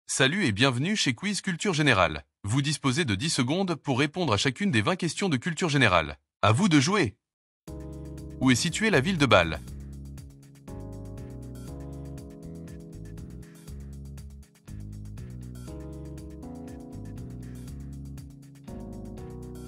Salut et bienvenue chez Quiz Culture Générale. Vous disposez de 10 secondes pour répondre à chacune des 20 questions de culture générale. À vous de jouer. Où est située la ville de Bâle?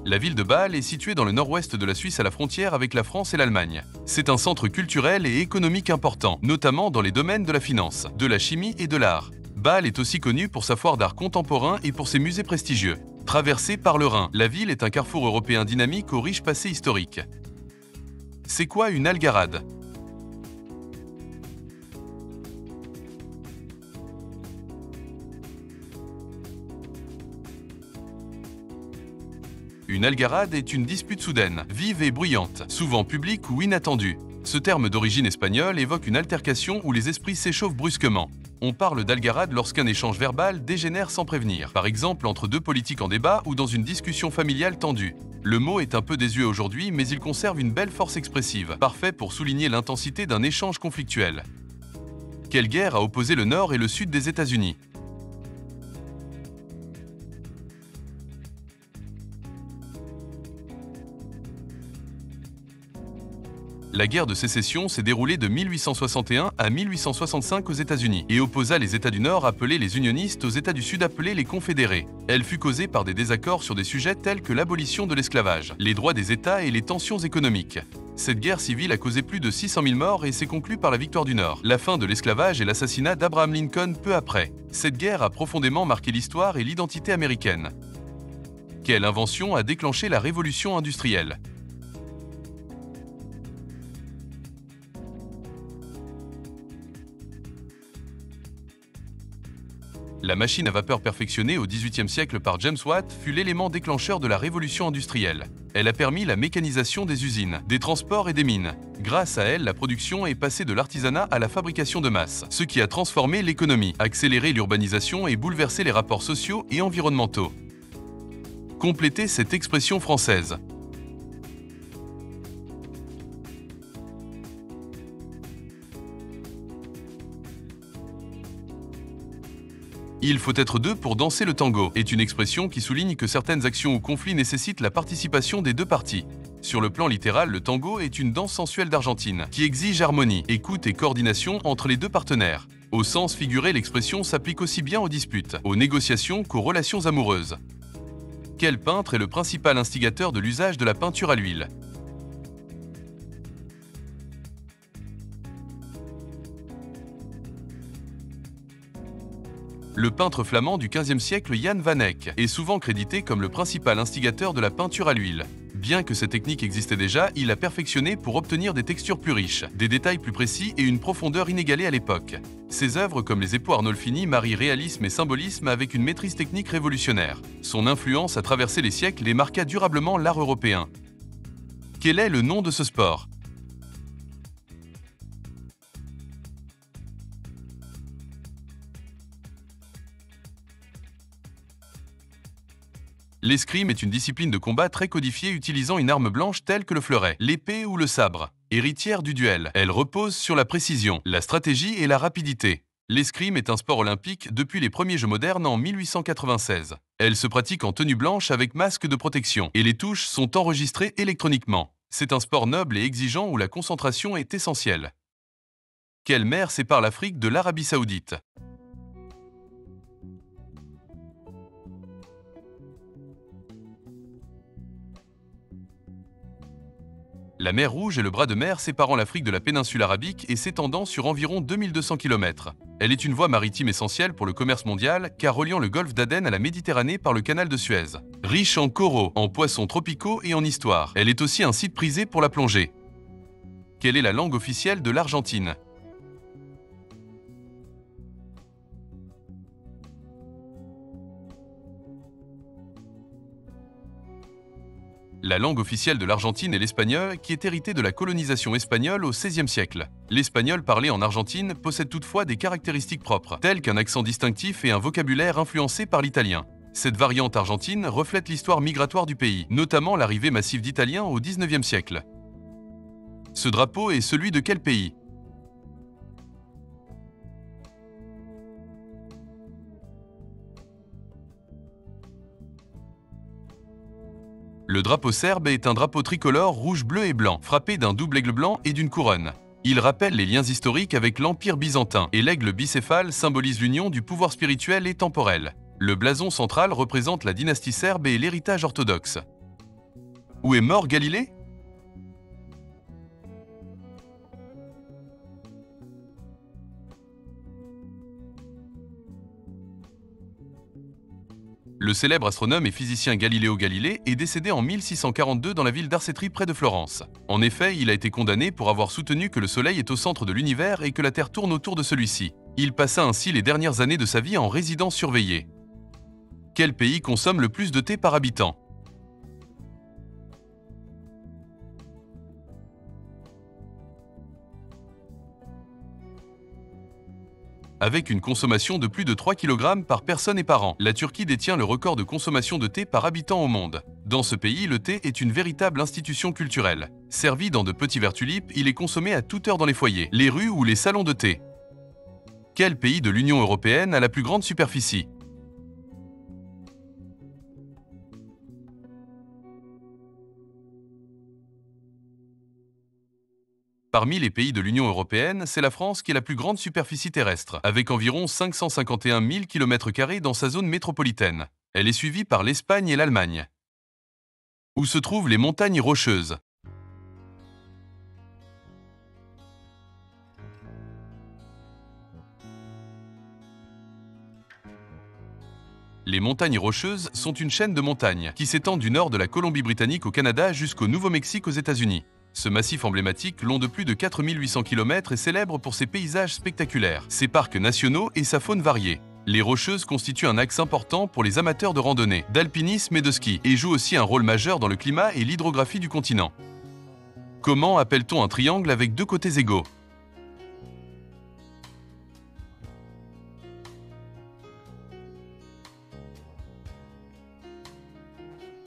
La ville de Bâle est située dans le nord-ouest de la Suisse à la frontière avec la France et l'Allemagne. C'est un centre culturel et économique important, notamment dans les domaines de la finance, de la chimie et de l'art. Bâle est aussi connue pour sa foire d'art contemporain et pour ses musées prestigieux. Traversée par le Rhin, la ville est un carrefour européen dynamique au riche passé historique. C'est quoi une algarade? Une algarade est une dispute soudaine, vive et bruyante, souvent publique ou inattendue. Ce terme d'origine espagnole évoque une altercation où les esprits s'échauffent brusquement. On parle d'algarade lorsqu'un échange verbal dégénère sans prévenir, par exemple entre deux politiques en débat ou dans une discussion familiale tendue. Le mot est un peu désuet aujourd'hui, mais il conserve une belle force expressive, parfait pour souligner l'intensité d'un échange conflictuel. Quelle guerre a opposé le nord et le sud des États-Unis? La guerre de sécession s'est déroulée de 1861 à 1865 aux États-Unis et opposa les États du Nord appelés les unionistes aux États du Sud appelés les confédérés. Elle fut causée par des désaccords sur des sujets tels que l'abolition de l'esclavage, les droits des États et les tensions économiques. Cette guerre civile a causé plus de 600 000 morts et s'est conclue par la victoire du Nord, la fin de l'esclavage et l'assassinat d'Abraham Lincoln peu après. Cette guerre a profondément marqué l'histoire et l'identité américaine. Quelle invention a déclenché la révolution industrielle? La machine à vapeur perfectionnée au XVIIIe siècle par James Watt fut l'élément déclencheur de la révolution industrielle. Elle a permis la mécanisation des usines, des transports et des mines. Grâce à elle, la production est passée de l'artisanat à la fabrication de masse, ce qui a transformé l'économie, accéléré l'urbanisation et bouleversé les rapports sociaux et environnementaux. Complétez cette expression française. Il faut être deux pour danser le tango est une expression qui souligne que certaines actions ou conflits nécessitent la participation des deux parties. Sur le plan littéral, le tango est une danse sensuelle d'Argentine qui exige harmonie, écoute et coordination entre les deux partenaires. Au sens figuré, l'expression s'applique aussi bien aux disputes, aux négociations qu'aux relations amoureuses. Quel peintre est le principal instigateur de l'usage de la peinture à l'huile? Le peintre flamand du XVe siècle Jan van Eyck est souvent crédité comme le principal instigateur de la peinture à l'huile. Bien que cette technique existait déjà, il l'a perfectionnée pour obtenir des textures plus riches, des détails plus précis et une profondeur inégalée à l'époque. Ses œuvres comme les époux Arnolfini marient réalisme et symbolisme avec une maîtrise technique révolutionnaire. Son influence a traversé les siècles et marqua durablement l'art européen. Quel est le nom de ce sport? L'escrime est une discipline de combat très codifiée utilisant une arme blanche telle que le fleuret, l'épée ou le sabre. Héritière du duel, elle repose sur la précision, la stratégie et la rapidité. L'escrime est un sport olympique depuis les premiers Jeux modernes en 1896. Elle se pratique en tenue blanche avec masque de protection et les touches sont enregistrées électroniquement. C'est un sport noble et exigeant où la concentration est essentielle. Quelle mer sépare l'Afrique de l'Arabie Saoudite? La mer Rouge est le bras de mer séparant l'Afrique de la péninsule arabique et s'étendant sur environ 2200 km. Elle est une voie maritime essentielle pour le commerce mondial car reliant le golfe d'Aden à la Méditerranée par le canal de Suez. Riche en coraux, en poissons tropicaux et en histoire, elle est aussi un site prisé pour la plongée. Quelle est la langue officielle de l'Argentine? La langue officielle de l'Argentine est l'espagnol, qui est hérité de la colonisation espagnole au XVIe siècle. L'espagnol parlé en Argentine possède toutefois des caractéristiques propres, telles qu'un accent distinctif et un vocabulaire influencé par l'italien. Cette variante argentine reflète l'histoire migratoire du pays, notamment l'arrivée massive d'Italiens au XIXe siècle. Ce drapeau est celui de quel pays? ? ? ? ? ? ? ? ? ? ? ? ? ? ? ? ? ? ? ? ? ? ? ? ? ? ? ? ? ? ? ? ? ? ? ? ? ? ? ? ? ? ? ? ? ? ? ? ? ? ? ? ? ? ? ? ? ? ? ? ? ? ? ? ? ? ? ? ? ? ? ? ? ? ? ? ? ? ? ? ? ? ? ? ? ? ? ? ? ? ? ? ? ? ? ? ? ? ? ? ? ? ? ? ? ? ? ? ? ? ? ? ? ? ? ? ? ? ? ? ? ? ? ? ? ? ? ? ? ? ? ? ? ? ? ? ? ? ? ? ? ? ? ? ? ? ? ? ? ? ? ? ? ? ? ? ? ? ? ? ? Le drapeau serbe est un drapeau tricolore rouge, bleu et blanc, frappé d'un double aigle blanc et d'une couronne. Il rappelle les liens historiques avec l'Empire byzantin et l'aigle bicéphale symbolise l'union du pouvoir spirituel et temporel. Le blason central représente la dynastie serbe et l'héritage orthodoxe. Où est mort Galilée? Le célèbre astronome et physicien Galiléo Galilée est décédé en 1642 dans la ville d'Arcetri près de Florence. En effet, il a été condamné pour avoir soutenu que le Soleil est au centre de l'univers et que la Terre tourne autour de celui-ci. Il passa ainsi les dernières années de sa vie en résidence surveillée. Quel pays consomme le plus de thé par habitant? Avec une consommation de plus de 3 kg par personne et par an, la Turquie détient le record de consommation de thé par habitant au monde. Dans ce pays, le thé est une véritable institution culturelle. Servi dans de petits verres tulipes, il est consommé à toute heure dans les foyers, les rues ou les salons de thé. Quel pays de l'Union européenne a la plus grande superficie? Parmi les pays de l'Union européenne, c'est la France qui a la plus grande superficie terrestre, avec environ 551 000 km² dans sa zone métropolitaine. Elle est suivie par l'Espagne et l'Allemagne. Où se trouvent les montagnes Rocheuses? Les montagnes Rocheuses sont une chaîne de montagnes qui s'étend du nord de la Colombie-Britannique au Canada jusqu'au Nouveau-Mexique aux États-Unis. Ce massif emblématique, long de plus de 4800 km, est célèbre pour ses paysages spectaculaires, ses parcs nationaux et sa faune variée. Les Rocheuses constituent un axe important pour les amateurs de randonnée, d'alpinisme et de ski, et jouent aussi un rôle majeur dans le climat et l'hydrographie du continent. Comment appelle-t-on un triangle avec deux côtés égaux?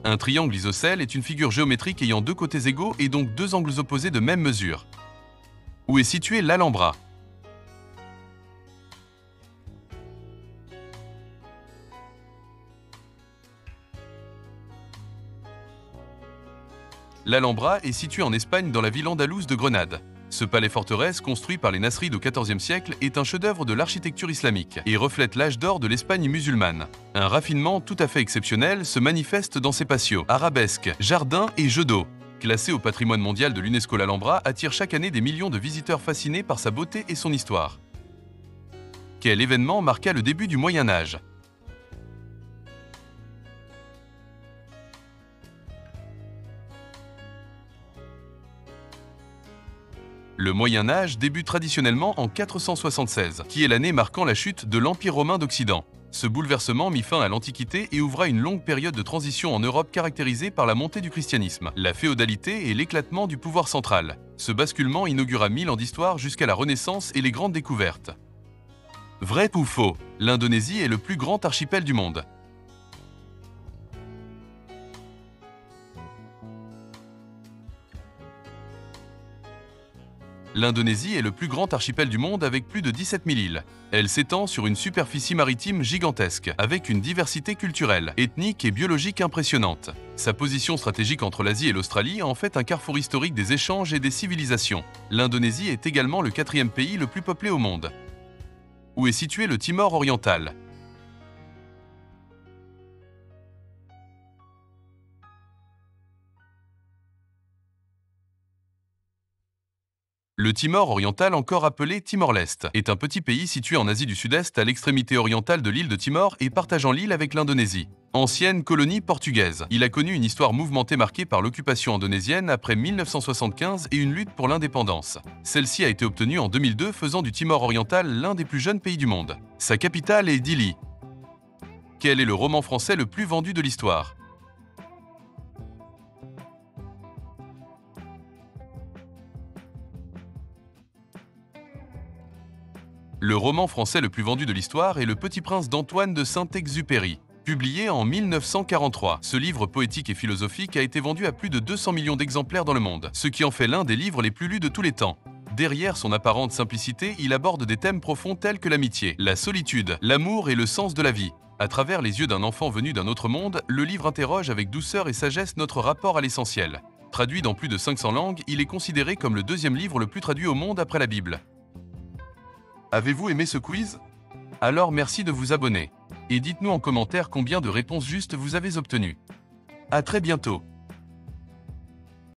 Un triangle isocèle est une figure géométrique ayant deux côtés égaux et donc deux angles opposés de même mesure. Où est situé l'Alhambra? L'Alhambra est situé en Espagne dans la ville andalouse de Grenade. Ce palais-forteresse, construit par les Nasrides au XIVe siècle, est un chef-d'œuvre de l'architecture islamique et reflète l'âge d'or de l'Espagne musulmane. Un raffinement tout à fait exceptionnel se manifeste dans ses patios, arabesques, jardins et jeux d'eau. Classé au patrimoine mondial de l'UNESCO, l'Alhambra attire chaque année des millions de visiteurs fascinés par sa beauté et son histoire. Quel événement marqua le début du Moyen Âge? Le Moyen Âge débute traditionnellement en 476, qui est l'année marquant la chute de l'Empire romain d'Occident. Ce bouleversement mit fin à l'Antiquité et ouvra une longue période de transition en Europe caractérisée par la montée du christianisme, la féodalité et l'éclatement du pouvoir central. Ce basculement inaugura 1000 ans d'histoire jusqu'à la Renaissance et les grandes découvertes. Vrai ou faux? L'Indonésie est le plus grand archipel du monde. L'Indonésie est le plus grand archipel du monde avec plus de 17 000 îles. Elle s'étend sur une superficie maritime gigantesque, avec une diversité culturelle, ethnique et biologique impressionnante. Sa position stratégique entre l'Asie et l'Australie en fait un carrefour historique des échanges et des civilisations. L'Indonésie est également le 4e pays le plus peuplé au monde. Où est situé le Timor oriental? Le Timor oriental, encore appelé Timor-Leste, est un petit pays situé en Asie du Sud-Est à l'extrémité orientale de l'île de Timor et partageant l'île avec l'Indonésie. Ancienne colonie portugaise, il a connu une histoire mouvementée marquée par l'occupation indonésienne après 1975 et une lutte pour l'indépendance. Celle-ci a été obtenue en 2002, faisant du Timor oriental l'un des plus jeunes pays du monde. Sa capitale est Dili. Quel est le roman français le plus vendu de l'histoire? Le roman français le plus vendu de l'histoire est Le Petit Prince d'Antoine de Saint-Exupéry. Publié en 1943, ce livre poétique et philosophique a été vendu à plus de 200 millions d'exemplaires dans le monde, ce qui en fait l'un des livres les plus lus de tous les temps. Derrière son apparente simplicité, il aborde des thèmes profonds tels que l'amitié, la solitude, l'amour et le sens de la vie. À travers les yeux d'un enfant venu d'un autre monde, le livre interroge avec douceur et sagesse notre rapport à l'essentiel. Traduit dans plus de 500 langues, il est considéré comme le deuxième livre le plus traduit au monde après la Bible. Avez-vous aimé ce quiz? Alors merci de vous abonner. Et dites-nous en commentaire combien de réponses justes vous avez obtenues. À très bientôt.